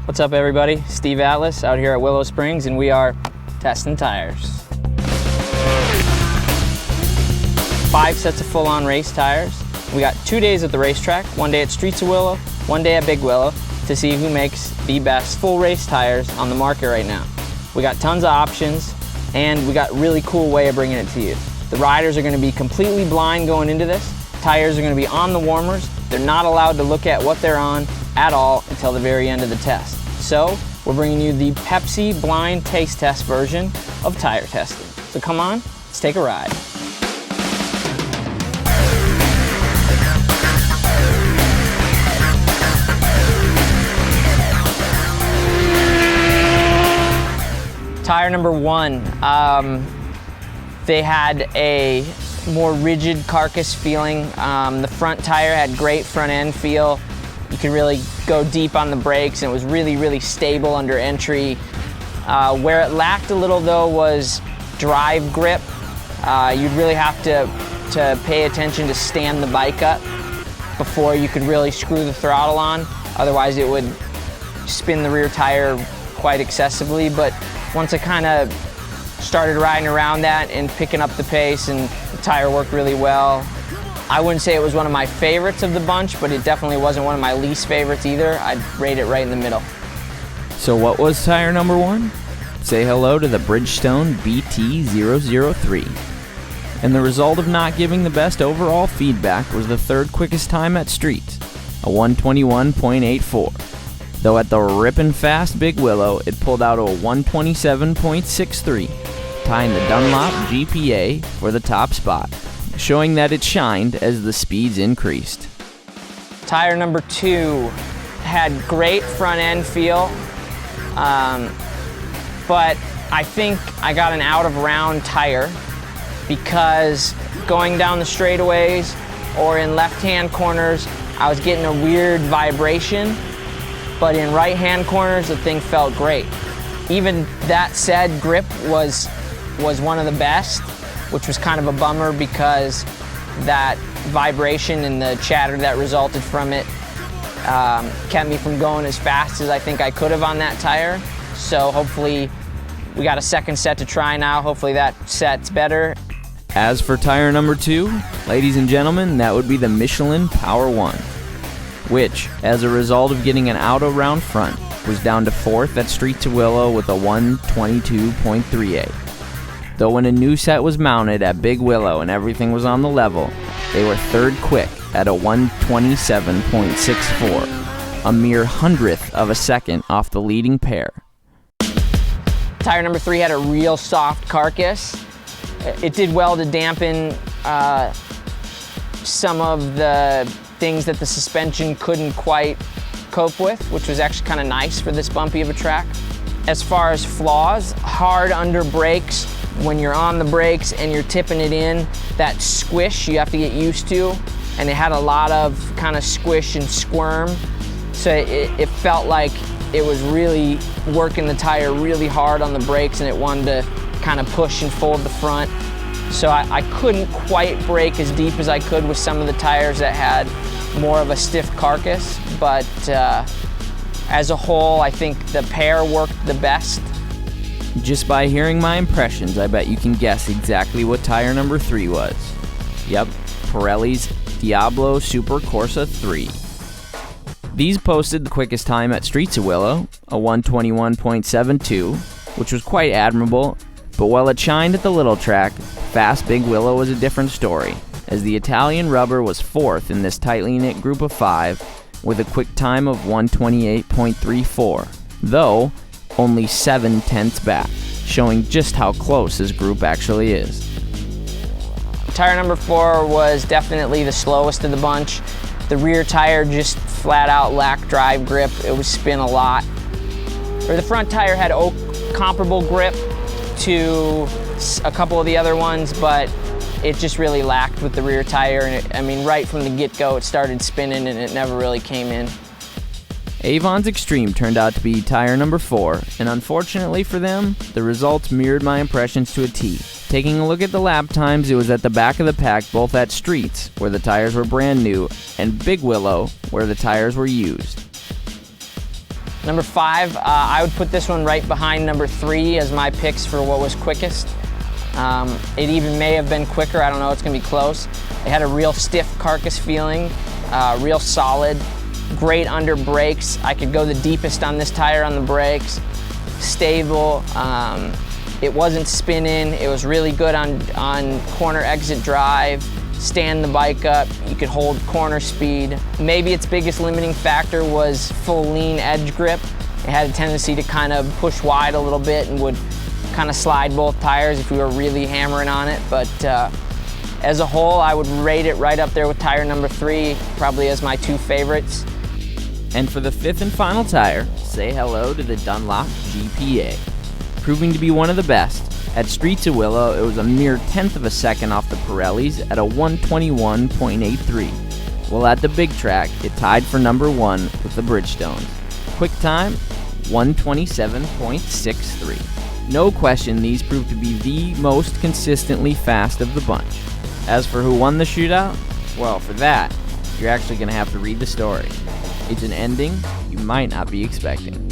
What's up everybody? Steve Atlas out here at Willow Springs and we are testing tires. 5 sets of full-on race tires. We got 2 days at the racetrack, 1 day at Streets of Willow, 1 day at Big Willow to see who makes the best full race tires on the market right now. We got tons of options and we got a really cool way of bringing it to you. The riders are going to be completely blind going into this. Tires are going to be on the warmers. They're not allowed to look at what they're on at all until the very end of the test. So we're bringing you the Pepsi blind taste test version of tire testing. So come on, let's take a ride. Tire number 1, they had a more rigid carcass feeling. The front tire had great front end feel. You could really go deep on the brakes and it was really stable under entry. Where it lacked a little though was drive grip. You'd really have to pay attention to stand the bike up before you could really screw the throttle on. Otherwise it would spin the rear tire quite excessively. But once I kind of started riding around that and picking up the pace, and the tire worked really well. I wouldn't say it was one of my favorites of the bunch, but it definitely wasn't one of my least favorites either. I'd rate it right in the middle. So what was tire number 1? Say hello to the Bridgestone BT003. And the result of not giving the best overall feedback was the 3rd quickest time at Streets, a 121.84. Though at the rippin' fast Big Willow, it pulled out a 127.63, tying the Dunlop GPA for the top spot, showing that it shined as the speeds increased. Tire number 2 had great front end feel, but I think I got an out of round tire because going down the straightaways or in left-hand corners, I was getting a weird vibration. But in right-hand corners, the thing felt great. Even that said, grip was one of the best, which was kind of a bummer because that vibration and the chatter that resulted from it kept me from going as fast as I think I could have on that tire. So hopefully, we got a 2nd set to try now. Hopefully that set's better. As for tire number 2, ladies and gentlemen, that would be the Michelin Power 1. Which, as a result of getting an auto round front, was down to 4th at Streets of Willow with a 122.38. Though when a new set was mounted at Big Willow and everything was on the level, they were 3rd quick at a 127.64, a mere 100th of a second off the leading pair. Tire number 3 had a real soft carcass. It did well to dampen some of the things that the suspension couldn't quite cope with, which was actually kind of nice for this bumpy of a track. As far as flaws, hard under brakes, when you're on the brakes and you're tipping it in, that squish you have to get used to, and it had a lot of kind of squish and squirm, so it felt like it was really working the tire really hard on the brakes and it wanted to kind of push and fold the front. So I couldn't quite brake as deep as I could with some of the tires that had more of a stiff carcass, but as a whole, I think the pair worked the best. Just by hearing my impressions, I bet you can guess exactly what tire number 3 was. Yep, Pirelli's Diablo Super Corsa 3. These posted the quickest time at Streets of Willow, a 121.72, which was quite admirable, but while it shined at the little track, fast Big Willow was a different story, as the Italian rubber was 4th in this tightly knit group of 5 with a quick time of 128.34, though only 7/10ths back, showing just how close this group actually is. Tire number 4 was definitely the slowest of the bunch. The rear tire just flat out lacked drive grip. It would spin a lot. Or the front tire had comparable grip to a couple of the other ones, but it just really lacked with the rear tire. And I mean, right from the get-go, it started spinning and it never really came in. Avon's Extreme turned out to be tire number 4, and unfortunately for them, the results mirrored my impressions to a T. Taking a look at the lap times, it was at the back of the pack both at Streets, where the tires were brand new, and Big Willow, where the tires were used. Number 5, I would put this one right behind number 3 as my picks for what was quickest. It even may have been quicker, I don't know, it's gonna be close. It had a real stiff carcass feeling, real solid, great under brakes. I could go the deepest on this tire on the brakes, stable. It wasn't spinning, it was really good on corner exit drive, stand the bike up, you could hold corner speed. Maybe its biggest limiting factor was full lean edge grip. It had a tendency to kind of push wide a little bit and would kind of slide both tires if we were really hammering on it. But as a whole, I would rate it right up there with tire number 3, probably as my 2 favorites. And for the 5th and final tire, say hello to the Dunlop GPA. Proving to be one of the best. At Streets of Willow, it was a mere 1/10 of a second off the Pirellis at a 1:21.83. While at the big track, it tied for number 1 with the Bridgestones. Quick time, 1:27.63. No question, these proved to be the most consistently fast of the bunch. As for who won the shootout, well, for that, you're actually going to have to read the story. It's an ending you might not be expecting.